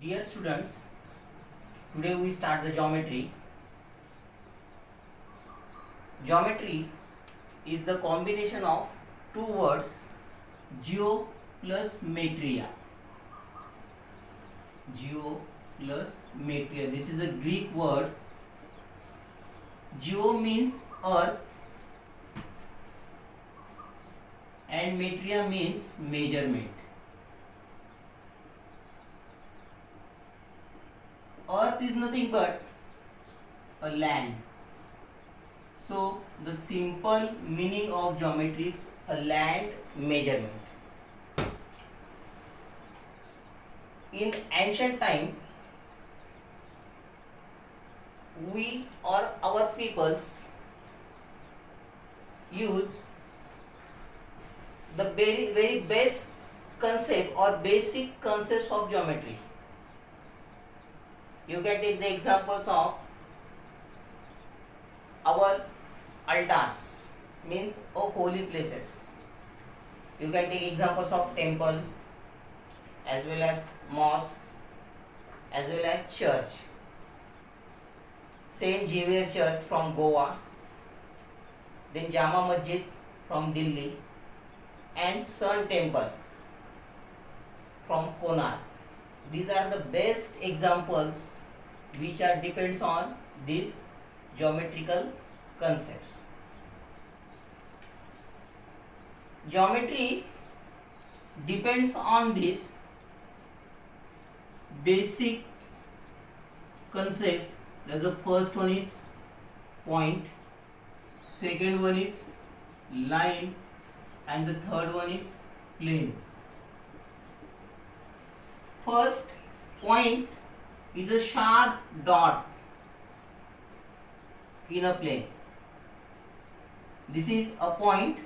Dear students, today we start the geometry. Geometry is the combination of two words, geo plus metria. Geo plus metria. This is a Greek word. Geo means earth and metria means measurement. Earth is nothing but a land. So the simple meaning of geometry is a land measurement. In ancient time, we or our peoples use the very best concept or basic concepts of geometry. You can take the examples of our altars, means of holy places. You can take examples of temple as well as mosques as well as church. Saint Xavier Church from Goa, then Jama Masjid from Delhi, and Sun Temple from Konark. These are the best examples which are depends on these geometrical concepts. Geometry depends on these basic concepts. As the first one is point, second one is line, and the third one is plane. First point is a sharp dot in a plane. This is a point,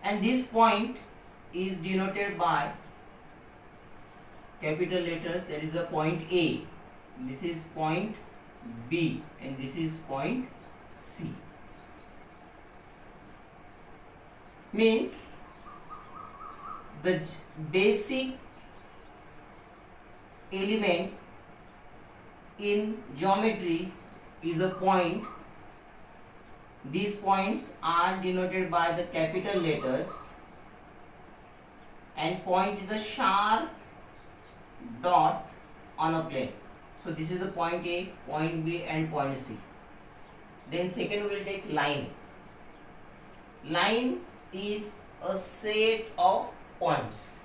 and this point is denoted by capital letters. That is the point A. This is point B, and this is point C. Means the basic element in geometry is a point. These points are denoted by the capital letters, and point is a sharp dot on a plane. So this is a point A, point B, and point C. Then second we will take line. Line is a set of points.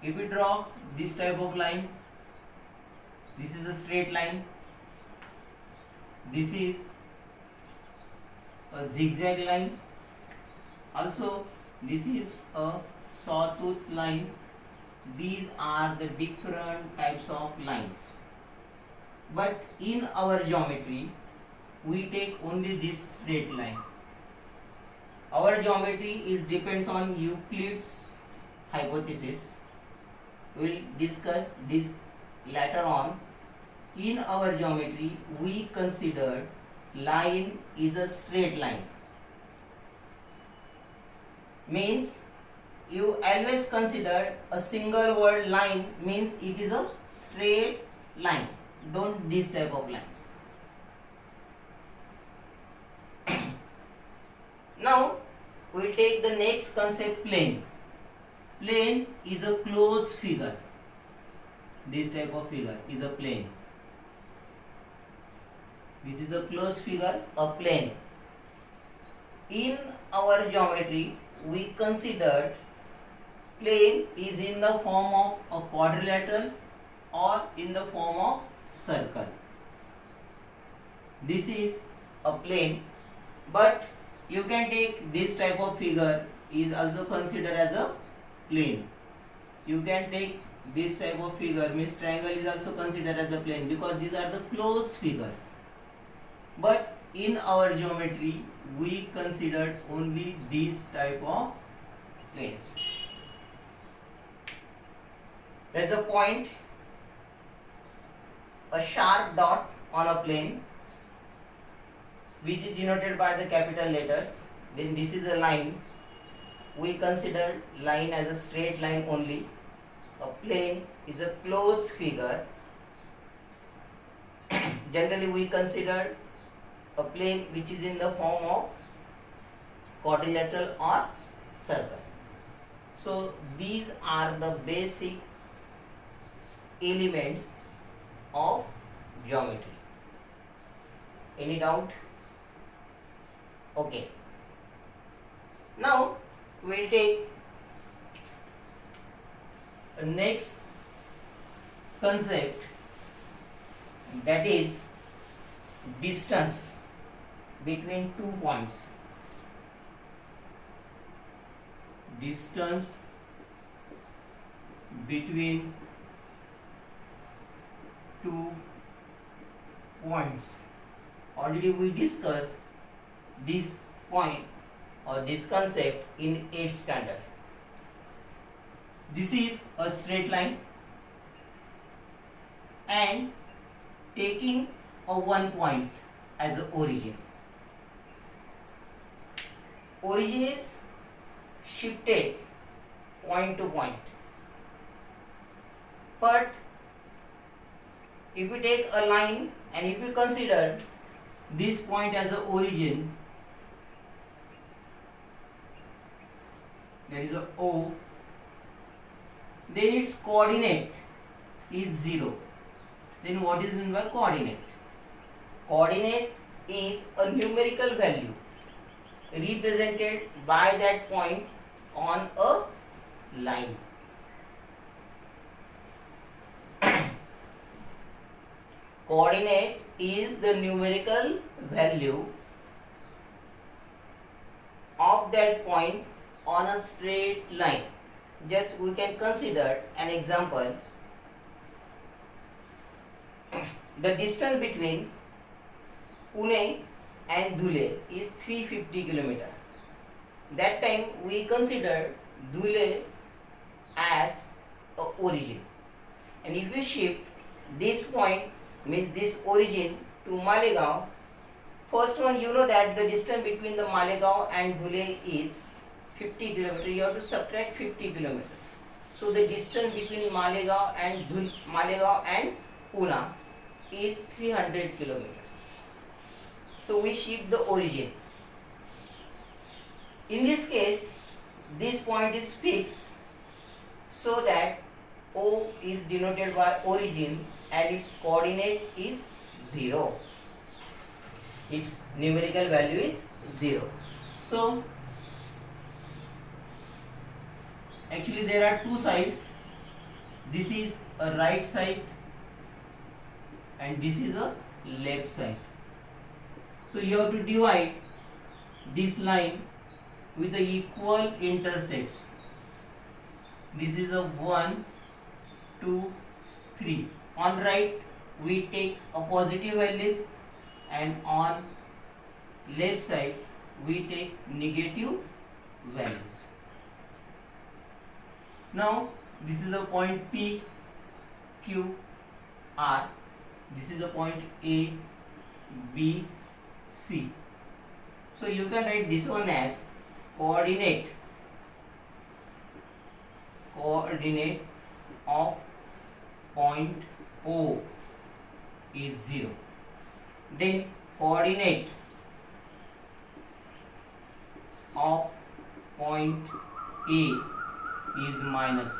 If we draw this type of line, this is a straight line, this is a zigzag line, also this is a sawtooth line. These are the different types of lines. But in our geometry, we take only this straight line. Our geometry is depends on Euclid's hypothesis. We will discuss this later on. In our geometry, we consider line is a straight line. Means you always consider a single word line means it is a straight line. Don't this type of lines. Now we will take the next concept, plane. Plane is a closed figure. This type of figure is a plane. This is a closed figure, a plane. In our geometry, we considered plane is in the form of a quadrilateral or in the form of circle. This is a plane, but you can take this type of figure is also considered as a plane. You can take this type of figure, means triangle is also considered as a plane, because these are the closed figures. But in our geometry, we considered only these type of planes. There is a point, a sharp dot on a plane, which is denoted by the capital letters. Then this is a line. We consider line as a straight line only. a plane is a closed figure. Generally we consider a plane which is in the form of quadrilateral or circle. So these are the basic elements of geometry. Any doubt? Okay. Now we'll take the next concept, that is distance between 2 points. Distance between 2 points. Already we discussed this point or this concept in 8th standard. This is a straight line and taking a one point as the origin. Origin is shifted point to point. But if we take a line and if we consider this point as the origin, there is a O, then its coordinate is 0. Then what is meant by coordinate? Coordinate is a numerical value represented by that point on a line. Coordinate is the numerical value of that point on a straight line. Just we can consider an example. The distance between Pune and Dhule is 350 km. That time we consider Dhule as a origin, and if we shift this point, means this origin, to Malegaon, first one, you know that the distance between the Malegaon and Dhule is 50 km. You have to subtract 50 km. So the distance between Malegaon and Pune is 300 km. So we shift the origin. In this case, this point is fixed, so that O is denoted by origin and its coordinate is 0. Its numerical value is 0. So actually there are two sides. This is a right side and this is a left side. So you have to divide this line with the equal intersects. This is a 1, 2, 3. On right we take a positive values and on left side we take negative values. Now this is a point P, Q, R. This is a point A, B, C. So you can write this one as coordinate of point O is 0. Then coordinate of point A is -1.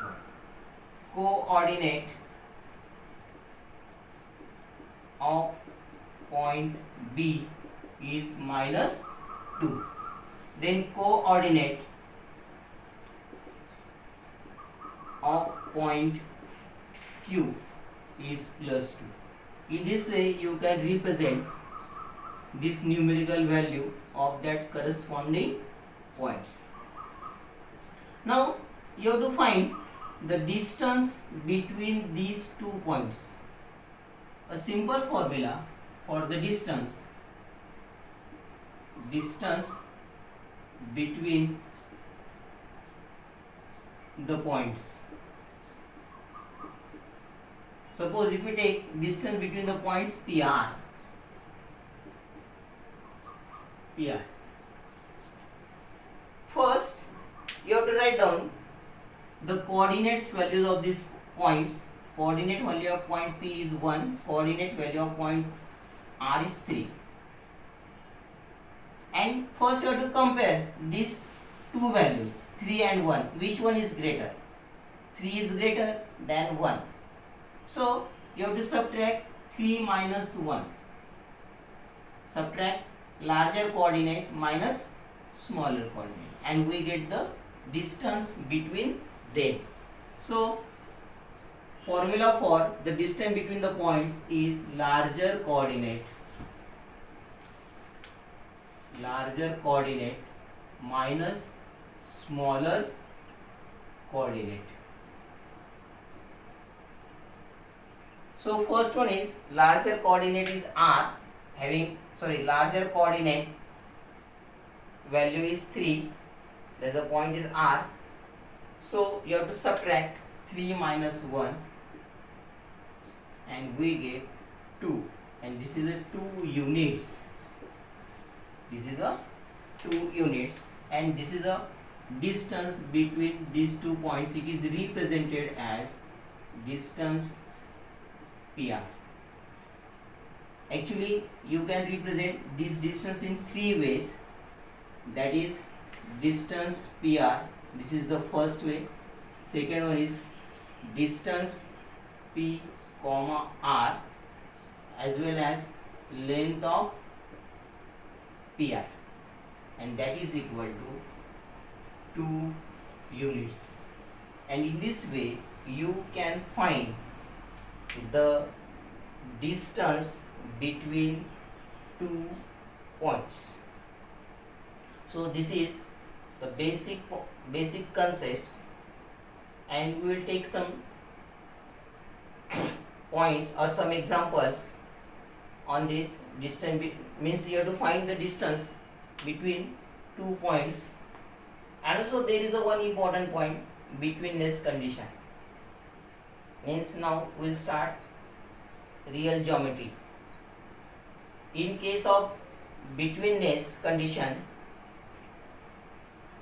Coordinate of point B is -2. Then coordinate of point Q is +2. In this way you can represent this numerical value of that corresponding points. Now you have to find the distance between these 2 points. A simple formula for the distance between the points. Suppose if we take distance between the points PR. First, you have to write down the coordinates values of this points, coordinate value of point P is 1, coordinate value of point R is 3. And first you have to compare these two values, 3 and 1. Which one is greater? 3 is greater than 1. So you have to subtract 3 minus 1. Subtract larger coordinate minus smaller coordinate, and we get the distance between them. So formula for the distance between the points is larger coordinate minus smaller coordinate. So first one is larger coordinate is R, larger coordinate value is 3, there's a point is R. So you have to subtract 3 minus 1 and we get 2, and this is a 2 units. This is a 2 units, and this is a distance between these 2 points. It is represented as distance PR. Actually you can represent this distance in 3 ways, that is distance PR, this is the first way. Second one is distance P comma R, as well as length of PR, and that is equal to 2 units. And in this way you can find the distance between 2 points. So this is the basic concepts, and we will take some points or some examples on this distance. Means you have to find the distance between 2 points, and also there is a one important point, betweenness condition. Means now we will start real geometry. In case of betweenness condition,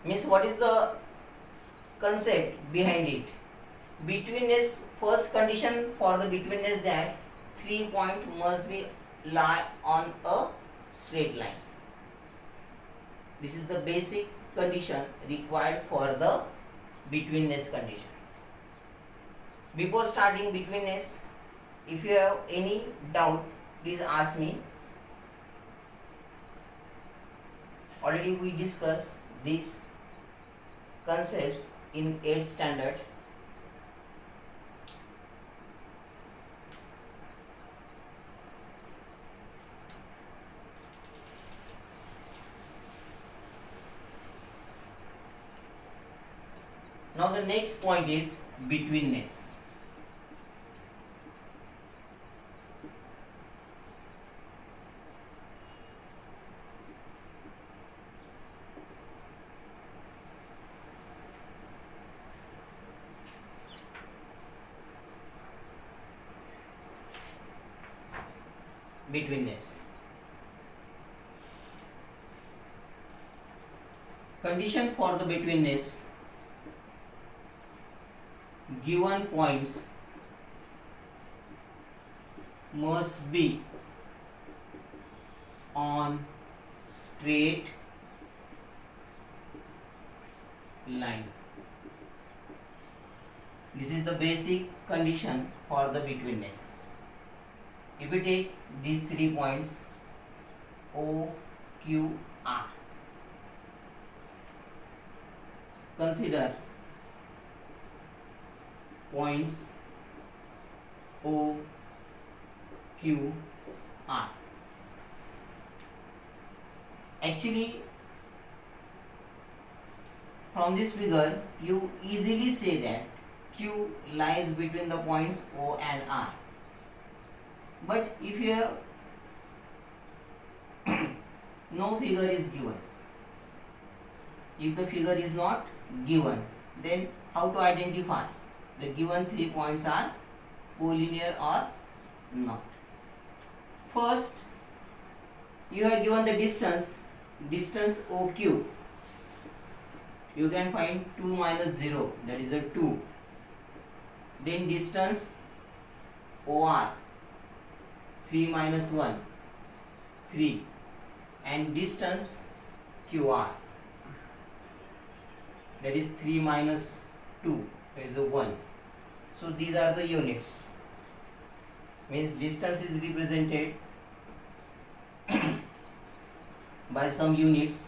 means what is the concept behind it? Betweenness, first condition for the betweenness, that 3 points must be lie on a straight line. This is the basic condition required for the betweenness condition. Before starting betweenness, if you have any doubt, please ask me. Already we discussed these concepts in 8th standard. Now the next point is betweenness. Betweenness. Condition for the betweenness: given points must be on straight line. This is the basic condition for the betweenness. If we take these 3 points O, Q, R, consider points O, Q, R. Actually, from this figure you easily say that Q lies between the points O and R. But if you have no figure is given, if the figure is not given, then how to identify the given 3 points are collinear or not? First, you have given the distance OQ. You can find 2 minus 0, that is a 2. then distance OR 3 minus 1 3 and distance QR, that is 3 minus 2, that is a 1. So these are the units, means distance is represented by some units.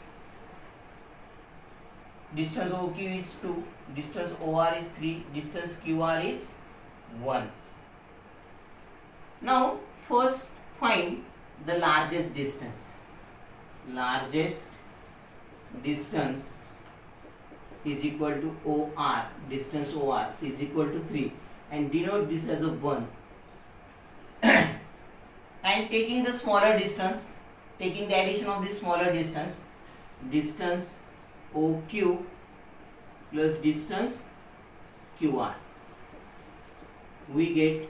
Distance OQ is 2, distance OR is 3, distance QR is 1. Now first find the largest distance. Largest distance is equal to OR, distance OR is equal to 3, and denote this as a 1. And taking the smaller distance, taking the addition of this smaller distance, distance OQ plus distance QR, we get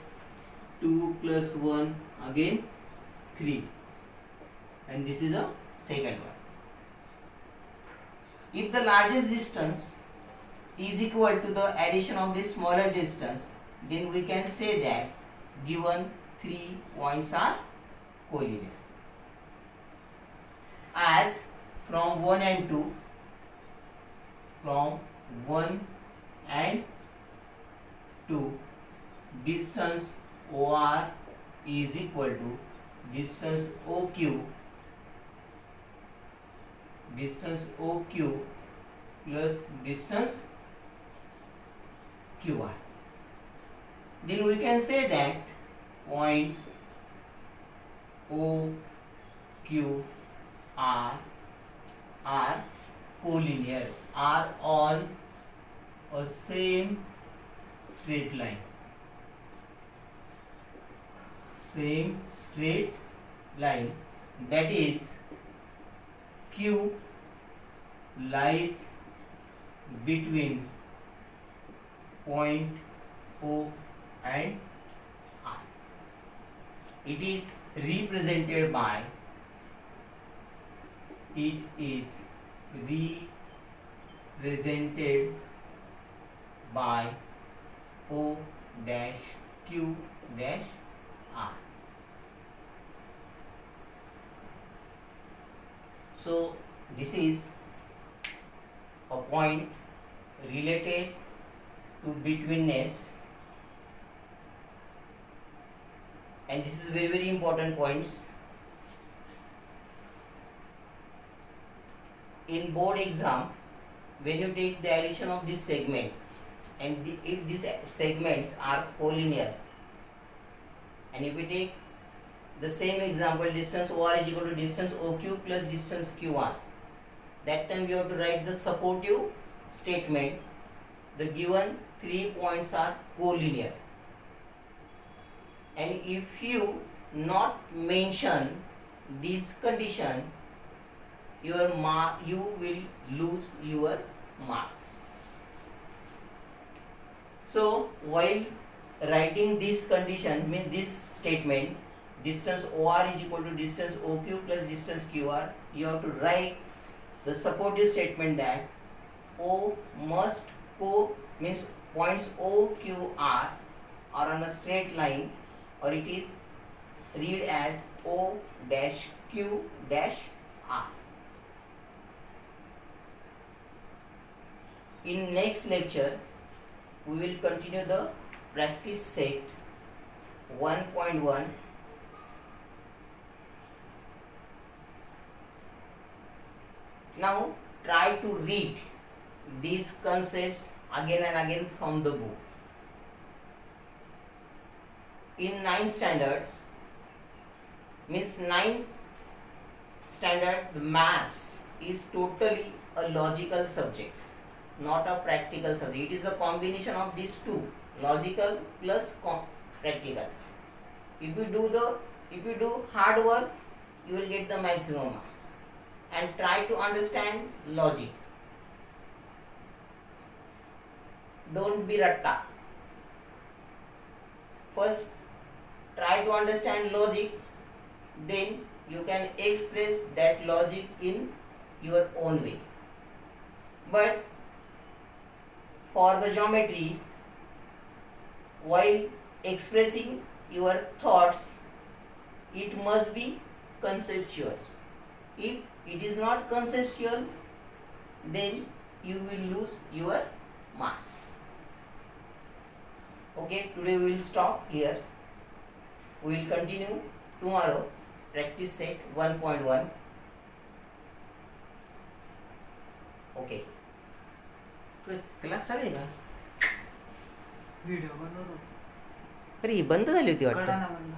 2 plus 1 again 3, and this is a second one. If the largest distance is equal to the addition of this smaller distance, then we can say that given 3 points are collinear. As from 1 and 2, from 1 and 2, distance OR is equal to distance OQ plus distance QR. Then we can say that points O, Q, R are collinear, are on a same straight line. Same straight line, that is Q lies between point O and R. It is represented by O dash Q dash R. So this is a point related to betweenness, and this is very important points. In board exam, when you take the addition of this segment, and if these segments are collinear, and if we take the same example, distance OR is equal to distance OQ plus distance QR, that time you have to write the supportive statement. The given 3 points are collinear, and if you not mention this condition, you will lose your marks. So while writing this condition, means this statement, distance OR is equal to distance OQ plus distance QR, you have to write the supportive statement that O must means points OQR are on a straight line, or it is read as O dash Q dash R. In next lecture, we will continue the practice set 1.1. Now try to read these concepts again and again from the book. In 9th standard, means 9th standard, the maths is totally a logical subject, not a practical subject. It is a combination of these two, logical plus practical. If you do hard work, you will get the maximum marks. And try to understand logic. Don't be ratta. First, try to understand logic, then you can express that logic in your own way. But for the geometry, while expressing your thoughts, it must be conceptual. If it is not conceptual, then you will lose your marks. Okay, today we will stop here. We will continue tomorrow. Practice set 1.1. Okay, class चालू आहे का? Video बनवतो अरे ही बंद झाली होती करा वाटतं. ना म्हणलं